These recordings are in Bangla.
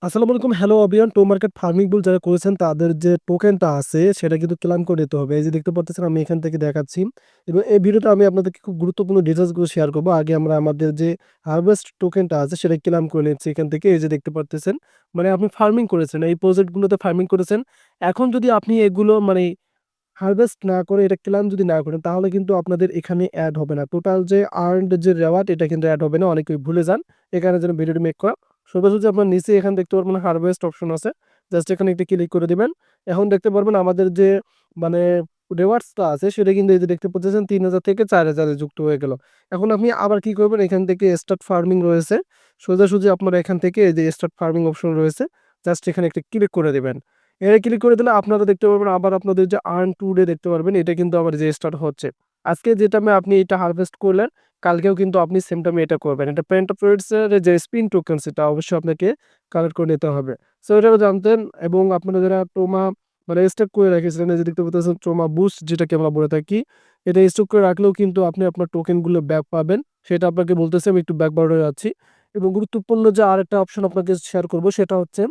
আসসালামু আলাইকুম। Hello everyone. টো মার্কেট ফার্মিং বুল যারা করেছেন তাদের যে টোকেনটা আছে সেটা কিন্তু ক্লেইম করে নিতে হবে। এই যে দেখতে পারতেছেন আমি এখান থেকে দেখাচ্ছি এবং এই ভিডিওতে আমি আপনাদেরকে খুব গুরুত্বপূর্ণ ডিটেইলস গুলো শেয়ার করব। আগে আমরা আমাদের যে হারভেস্ট টোকেনটা আছে সেটা ক্লেইম করে নিচ্ছি এখান থেকে। এই যে দেখতে পারতেছেন মানে আপনি ফার্মিং করেছেন, এই প্রজেক্ট গুলোতে ফার্মিং করেছেন। এখন যদি আপনি এগুলো মানে হারভেস্ট না করে এটা ক্লেইম যদি না করেন তাহলে কিন্তু আপনাদের এখানে এড হবে না। টোটাল যে আর্নড যে রেওয়ার্ড এটা কিন্তু এড হবে না। অনেকেই ভুলে যান। এই কারণে যেন ভিডিওটি মেক করা। সোজাসুজি আপনার নিচে এখানে দেখতে পারবেন হারভেস্ট অপশন আছে। জাস্ট এখানে একটা ক্লিক করে দিবেন। এখন দেখতে পারবেন আমাদের যে মানে রিওয়ার্ডসটা আছে সেটা কিন্তু এই যে দেখতে পাচ্ছেন ৩,০০০ থেকে ৪,০০০ এ যুক্ত হয়ে গেল। এখন আপনি আবার কি করবেন, এখান থেকে স্টার্ট ফার্মিং রয়েছে। সোজাসুজি আপনারা এখান থেকে এই যে স্টার্ট ফার্মিং অপশন রয়েছে। জাস্ট এখানে একটা ক্লিক করে দিবেন। এটা ক্লিক করে দিলে আপনারা দেখতে পারবেন আবার আপনাদের যে আর্ন টুডে দেখতে পারবেন এটা কিন্তু আবার যে স্টার্ট হচ্ছে। আজকে যে টাইমে আপনি এটা হারভেস্ট করলেন, কালকেও কিন্তু আপনি সেম টাইমে এটা করবেন। এটা পেন্ট অফ এর যে স্পিন টোকেন সেটা অবশ্যই আপনাকে কালেক্ট করে নিতে হবে। সো এটাও জানতেন এবং আপনারা যারা টোমা মানে স্টক করে রেখেছিলেন, এই যে দেখতে পাচ্ছেন টোমা বুস্ট যেটাকে আমরা বলে থাকি, এটা স্টক করে রাখলেও কিন্তু আপনি আপনার টোকেন গুলো ব্যাক পাবেন। সেটা আপনাকে বলতেছি, আমি একটু ব্যাক বারডারে যাচ্ছি এবং গুরুত্বপূর্ণ যে আরেকটা অপশন আপনাকে শেয়ার করব সেটা হচ্ছে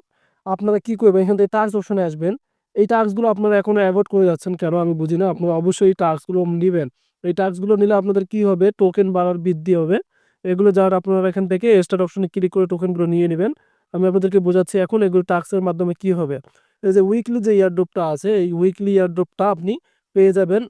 আপনারা কি করবেন, এখান থেকে টাস্ক অপশনে আসবেন। এই টাস্কগুলো আপনারা এখনো অ্যাভয়েড করে যাচ্ছেন কেন আমি বুঝি না। আপনারা অবশ্যই এই টাস্কগুলো নিবেন। এই টাস্কগুলো নিলে আপনাদের কি হবে, টোকেন বাড়ার বৃদ্ধি হবে। এগুলো যারা আপনারা এখান থেকে স্টার্ট অপশনে ক্লিক করে টোকেনগুলো নিয়ে নেবেন। আমি আপনাদেরকে বোঝাচ্ছি এখন এগুলো টাস্কের মাধ্যমে কি হবে। এই যে উইকলি যে এয়ারড্রপটা আছে, এই উইকলি এয়ারড্রপটা আপনি পেয়ে যাবেন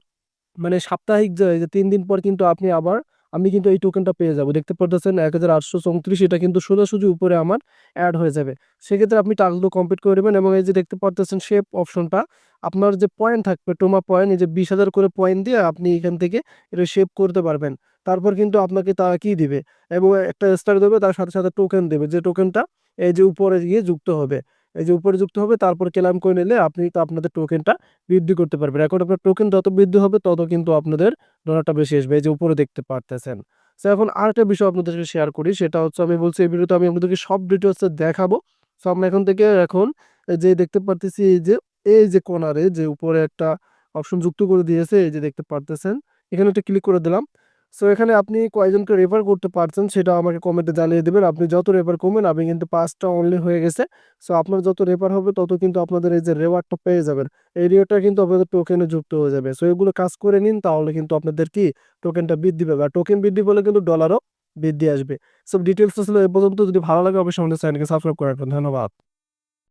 মানে সাপ্তাহিক যে এই যে ৩ দিন পর কিন্তু আপনি আবার আমি কিন্তু এই টোকেনটা পেয়ে যাবো। দেখতে পারতেছেন ১,৮৩৪ এটা কিন্তু সোজাসুজি উপরে আমার এড হয়ে যাবে। সেক্ষেত্রে আপনি টাস্কগুলো কমপ্লিট করে নেবেন এবং এই যে দেখতে পারতেছেন শেপ অপশনটা, আপনার যে পয়েন্ট থাকবে টোমা পয়েন্ট, এই যে ২০,০০০ করে পয়েন্ট দিয়ে আপনি এখান থেকে এটা শেপ করতে পারবেন। তারপর কিন্তু আপনাকে তারা কি দিবে এবং একটা স্টার দেবে, তার সাথে, সাথে টোকেন দেবে। যে টোকেনটা এই যে উপরে গিয়ে যুক্ত হবে। এই যে উপরে যুক্ত হবে তারপর ক্লেইম করে নিলে আপনি তো আপনাদের টোকেনটা বৃদ্ধি করতে পারবেন। এখন আপনার টোকেন যত বৃদ্ধি হবে তত কিন্তু আপনাদের ডলারটা বেশি আসবে। এই যে উপরে দেখতে পারতেছেন। সো এখন আরেকটা বিষয় আপনাদেরকে শেয়ার করি, সেটা হচ্ছে আমি বলছি এই ভিডিওতে আমি আপনাদেরকে সব ডিটেইলস দেখাবো। সো আমরা এখন থেকে এখন এই যে দেখতে পারতেছি এই যে কর্নারে যে উপরে একটা অপশন যুক্ত করে দিয়েছে, এই যে দেখতে পারতেছেন। এখানে একটা ক্লিক করে দিলাম। সো এখানে আপনি কয়জনকে রেফার করতে পারছেন সেটা আমাকে কমেন্টে জানিয়ে দিবেন। আপনি যত রেফার করবেন, আমি কিন্তু ৫ টা অনলি হয়ে গেছে। সো আপনার যত রেফার হবে তত কিন্তু আপনাদের এই যে রেওয়ার্ডটা পেয়ে যাবেন। এই রেওয়ার্ডটা কিন্তু আপনাদের টোকেনে যুক্ত হয়ে যাবে। সো এগুলো কাজ করে নিন, তাহলে কিন্তু আপনাদের কি টোকেনটা বৃদ্ধি পাবে। আর টোকেন বৃদ্ধি পেলে কিন্তু ডলারও বৃদ্ধি আসবে। সো ডিটেইলস ছিল এ পর্যন্ত। যদি ভালো লাগে অবশ্যই আমাদের চ্যানেলকে সাবস্ক্রাইব করে রাখবেন। ধন্যবাদ।